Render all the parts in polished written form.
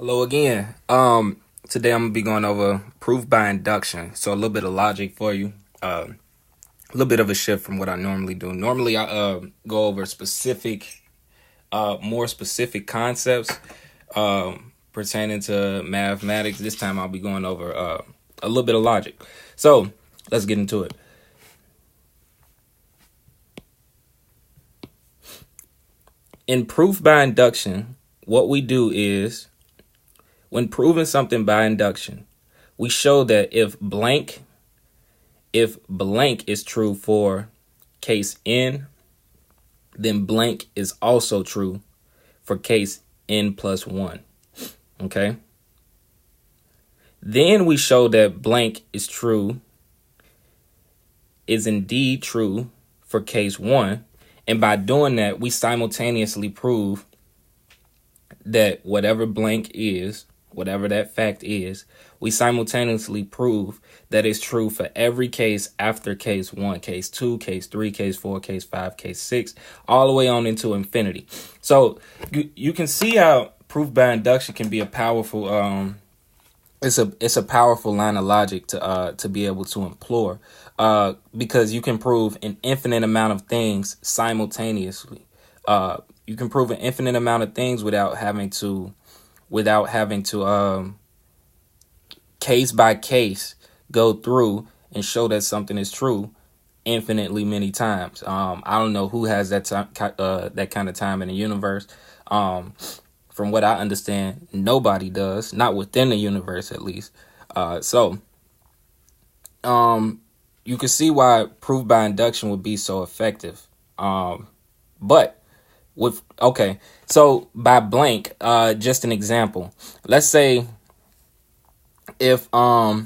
Hello again. Today I'm gonna be going over proof by induction. So a little bit of logic for you. A little bit of a shift from what I normally do. Normally I go over more specific concepts pertaining to mathematics. This time I'll be going over a little bit of logic. So let's get into it. In proof by induction, what we do is when proving something by induction, we show that if blank is true for case n, then blank is also true for case n plus 1. Okay? Then we show that blank is indeed true for case 1. And by doing that, we simultaneously prove that whatever blank is, whatever that fact is, we simultaneously prove that it's true for every case after case 1, case 2, case 3, case 4, case 5, case 6, all the way on into infinity. So you can see how proof by induction can be a powerful it's a powerful line of logic to be able to employ because you can prove an infinite amount of things simultaneously. You can prove an infinite amount of things without having to case by case go through and show that something is true infinitely many times. I don't know who has that kind of time in the universe. From what I understand, nobody does, not within the universe at least. So you can see why proof by induction would be so effective. But so by blank, just an example. Let's say if I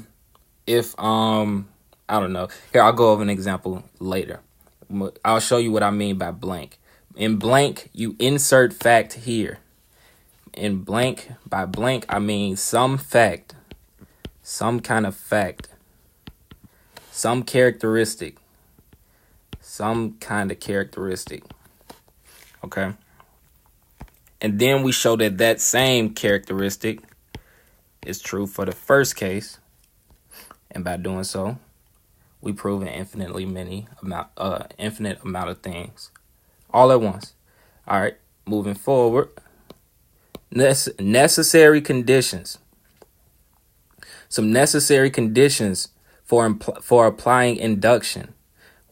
don't know. Here, I'll go over an example later. I'll show you what I mean by blank. In blank, you insert fact here. In blank, by blank, I mean some fact, some kind of fact, some characteristic, some kind of characteristic. Okay. And then we show that that same characteristic is true for the first case. And by doing so, we prove an infinite amount of things all at once. All right, moving forward. Necessary conditions. Some necessary conditions for applying induction.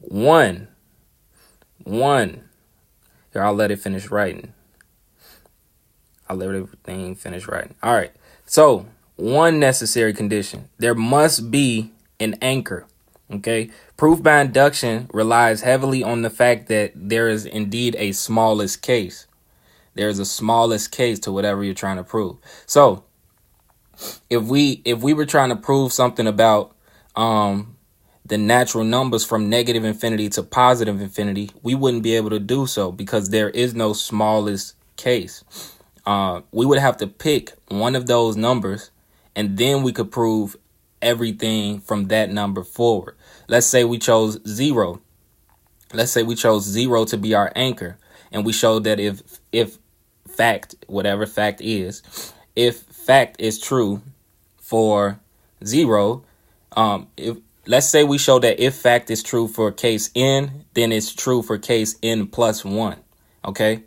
One. Here, I'll let it finish writing. I'll let everything finish writing. All right. So, one necessary condition. There must be an anchor. Okay. Proof by induction relies heavily on the fact that there is indeed a smallest case. There's a smallest case to whatever you're trying to prove. So if we were trying to prove something about the natural numbers from negative infinity to positive infinity, we wouldn't be able to do so because there is no smallest case. We would have to pick one of those numbers and then we could prove everything from that number forward. Let's say we chose 0. Let's say we chose 0 to be our anchor. And we showed that if fact, whatever fact is, if fact is true for 0, let's say we show that if fact is true for case n, then it's true for case n plus 1. Okay.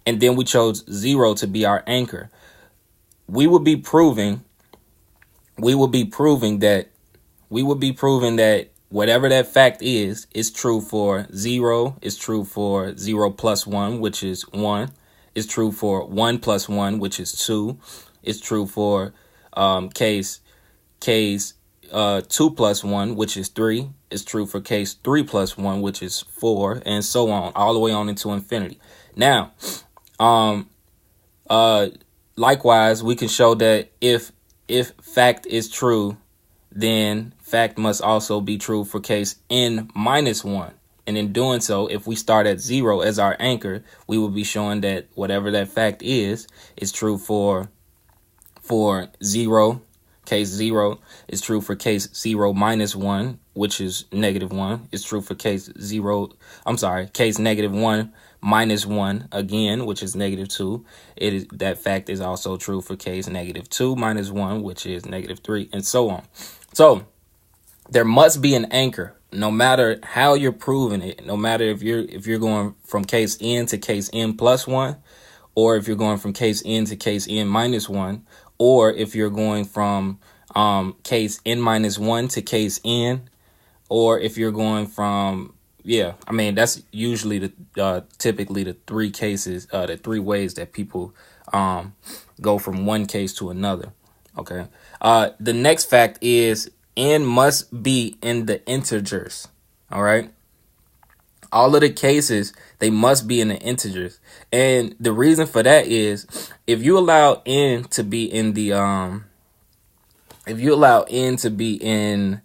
And then we chose 0 to be our anchor. We would be proving that whatever that fact is true for 0, is true for 0 plus 1, which is 1, is true for 1 plus 1, which is 2, is true for case 2 plus 1, which is 3, is true for case 3 plus 1, which is 4, and so on, all the way on into infinity. Now, likewise, we can show that if fact is true, then fact must also be true for case n minus 1. And in doing so, if we start at 0 as our anchor, we will be showing that whatever that fact is true for 0. Case 0 is true for case 0 minus 1, which is negative 1. It's true for case negative 1 minus 1 again, which is -2. That fact is also true for case -2 minus 1, which is -3, and so on. So there must be an anchor, no matter how you're proving it. No matter if you're going from case n to case n plus 1, or if you're going from case n to case n minus 1, or if you're going from case n minus 1 to case n, or if you're going from, I mean, that's usually typically the three cases, the three ways that people go from one case to another. Okay. The next fact is n must be in the integers. All right. All of the cases, they must be in the integers. And the reason for that is if you allow n to be in the if you allow n to be in,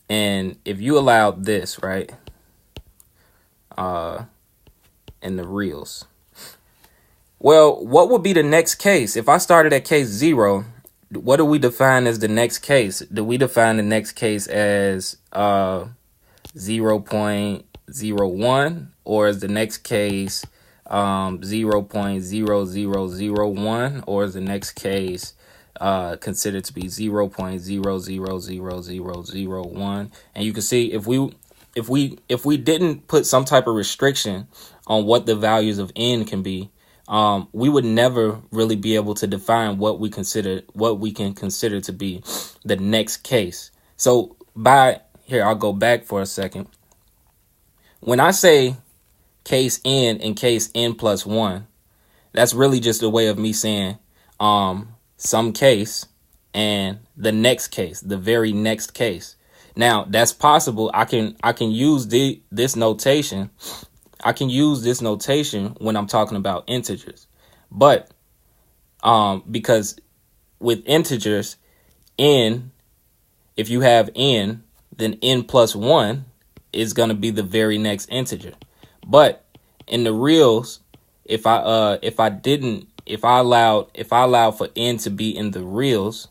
and if you allow this, right, in the reals, well, what would be the next case? If I started at case 0, what do we define as the next case? Do we define the next case as 0.01, or is the next case 0.0001, or is the next case considered to be 0.000001? And you can see if we didn't put some type of restriction on what the values of n can be, we would never really be able to define what we can consider to be the next case. So here, I'll go back for a second. When I say case n and case n plus 1, that's really just a way of me saying some case and the next case, the very next case. Now, that's possible. I can use this notation. I can use this notation when I'm talking about integers. But because with integers, n, if you have n, then n plus 1 is going to be the very next integer. But in the reals, if I allowed for n to be in the reals,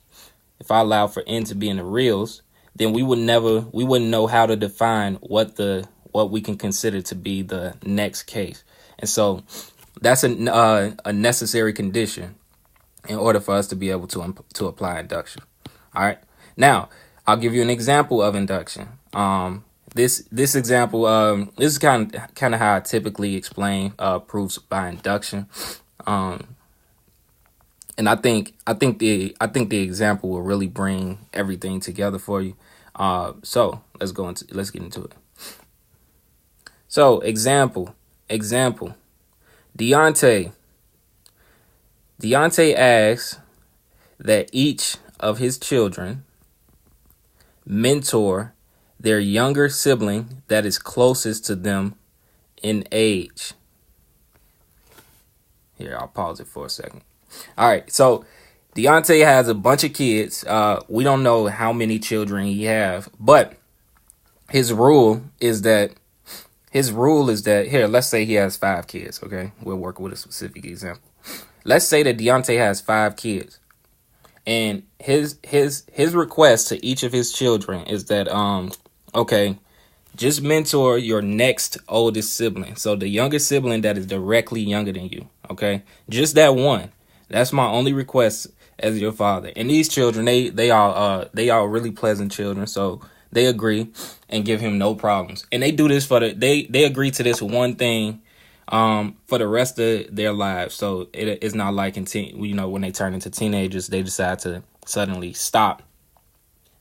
then we wouldn't know how to define what we can consider to be the next case. And so that's a necessary condition in order for us to be able to apply induction. All right. Now, I'll give you an example of induction. This example, this is kind of how I typically explain proofs by induction. And I think the example will really bring everything together for you. So let's get into it. So example. Deontay asks that each of his children mentor their younger sibling that is closest to them in age. Here, I'll pause it for a second. All right, so Deontay has a bunch of kids. We don't know how many children he have, but his rule is that here, let's say he has 5 kids, okay? We'll work with a specific example. Let's say that Deontay has 5 kids. And his request to each of his children is that okay, just mentor your next oldest sibling. So the youngest sibling that is directly younger than you, okay? Just that one. That's my only request as your father. And these children, they are really pleasant children, so they agree and give him no problems. And they do this they agree to this one thing for the rest of their lives. So it's not like when they turn into teenagers, they decide to suddenly stop.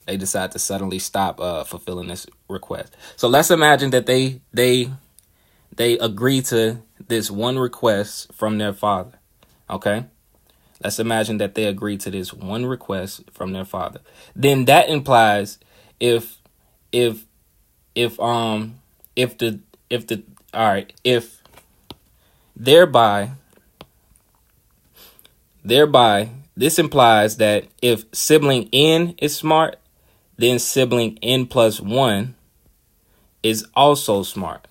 Fulfilling this request. So let's imagine that they agree to this one request from their father. Okay? Let's imagine that they agree to this one request from their father. Then that implies if thereby this implies that if sibling n is smart, then sibling n plus 1 is also smart.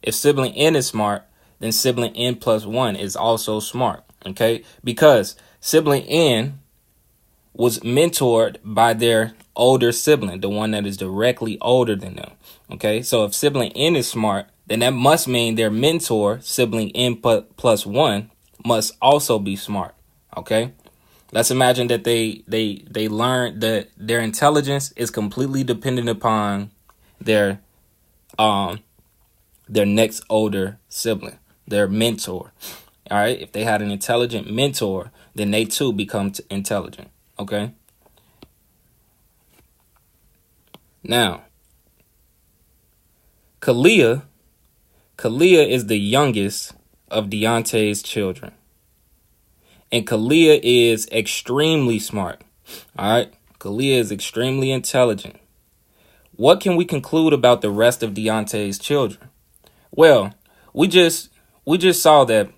If sibling n is smart, then sibling n plus 1 is also smart. Okay? Because sibling n was mentored by their older sibling, the one that is directly older than them. Okay? So if sibling n is smart, then that must mean their mentor, sibling n plus one, must also be smart. Okay. Let's imagine that they learn that their intelligence is completely dependent upon their next older sibling, their mentor. All right. If they had an intelligent mentor, then they too become intelligent. Okay. Now, Kalia is the youngest of Deontay's children. And Kalia is extremely smart. All right. Kalia is extremely intelligent. What can we conclude about the rest of Deontay's children? Well, we just saw that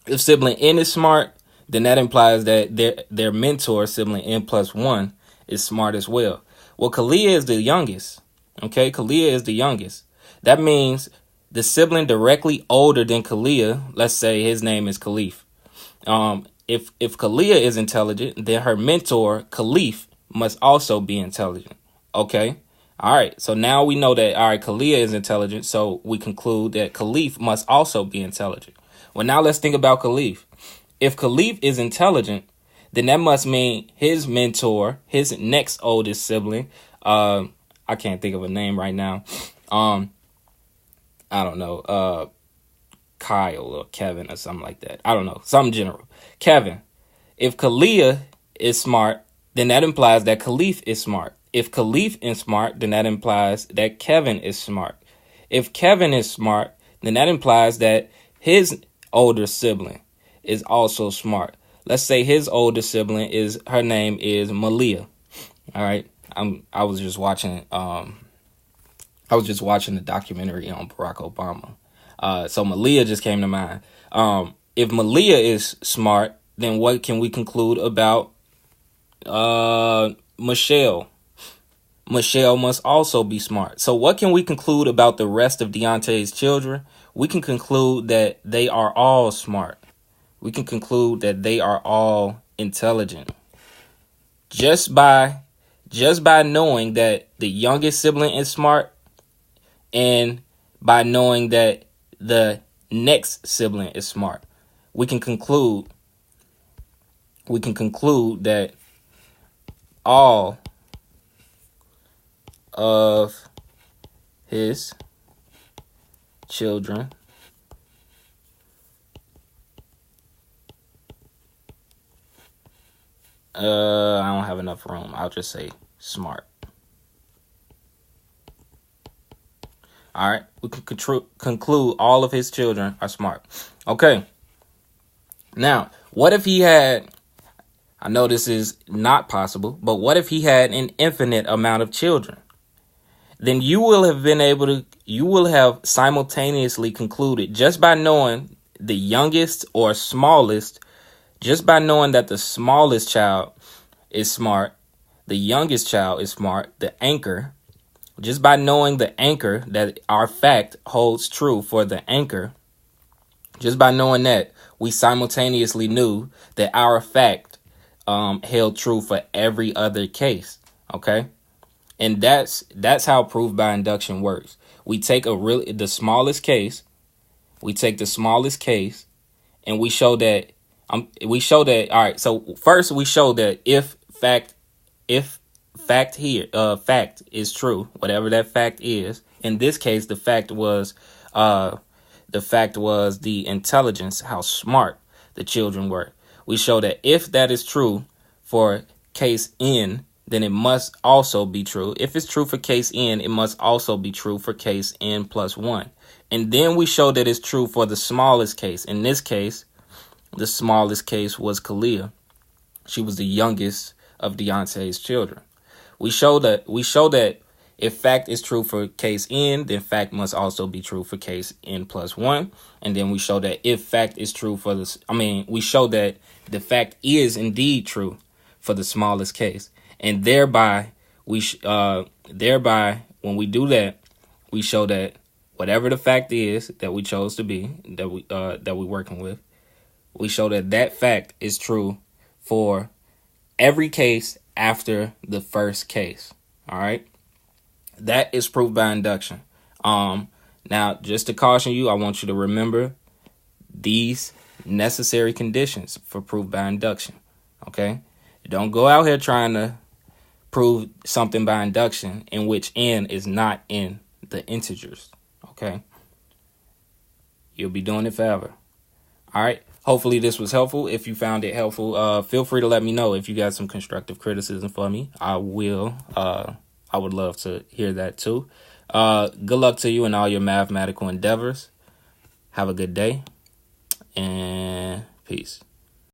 if sibling N is smart, then that implies that their mentor, sibling N plus one, is smart as well. Well, Kalia is the youngest. Okay, Kalia is the youngest. That means the sibling directly older than Kalia, let's say his name is Khalif. If Kalia is intelligent, then her mentor, Khalif, must also be intelligent. Okay. All right. So now we know that, all right, Kalia is intelligent. So we conclude that Khalif must also be intelligent. Well, now let's think about Khalif. If Khalif is intelligent, then that must mean his mentor, his next oldest sibling, I can't think of a name right now. I don't know. Kyle or Kevin or something like that. I don't know. Something general. Kevin. If Kalia is smart, then that implies that Khalif is smart. If Khalif is smart, then that implies that Kevin is smart. If Kevin is smart, then that implies that his older sibling is also smart. Let's say his older sibling her name is Malia. All right. I was just watching the documentary on Barack Obama. So Malia just came to mind. If Malia is smart, then what can we conclude about Michelle? Michelle must also be smart. So what can we conclude about the rest of Deontay's children? We can conclude that they are all smart. We can conclude that they are all intelligent. Just by knowing that the youngest sibling is smart, and by knowing that the next sibling is smart, we can conclude that all of his children I don't have enough room. I'll just say smart. All right. We can conclude all of his children are smart. Okay. Now, what if he had, I know this is not possible, but what if he had an infinite amount of children? Then you will have simultaneously concluded, just by knowing the youngest or smallest, just by knowing that the smallest child is smart, the youngest child is smart, the anchor, just by knowing the anchor, that our fact holds true for the anchor, just by knowing that, we simultaneously knew that our fact held true for every other case. Okay. And that's how proof by induction works. We take the smallest case, and we show that all right, so first we show that if fact is true, whatever that fact is. In this case, the fact was the intelligence, how smart the children were. We show that if that is true for case N, then it must also be true. If it's true for case N, it must also be true for case N plus 1. And then we show that it's true for the smallest case. In this case, the smallest case was Kalia. She was the youngest of Deontay's children. We show that if fact is true for case N, then fact must also be true for case N plus 1. And then we show that if fact is true for we show that the fact is indeed true for the smallest case. And thereby, when we do that, we show that whatever the fact is that we chose to be, that we're working with, we show that fact is true for every case after the first case. All right. That is proof by induction. Now, just to caution you, I want you to remember these necessary conditions for proof by induction. Okay? Don't go out here trying to prove something by induction in which n is not in the integers. Okay? You'll be doing it forever. All right. Hopefully this was helpful. If you found it helpful, feel free to let me know if you got some constructive criticism for me. I will. I would love to hear that too. Good luck to you in all your mathematical endeavors. Have a good day and peace.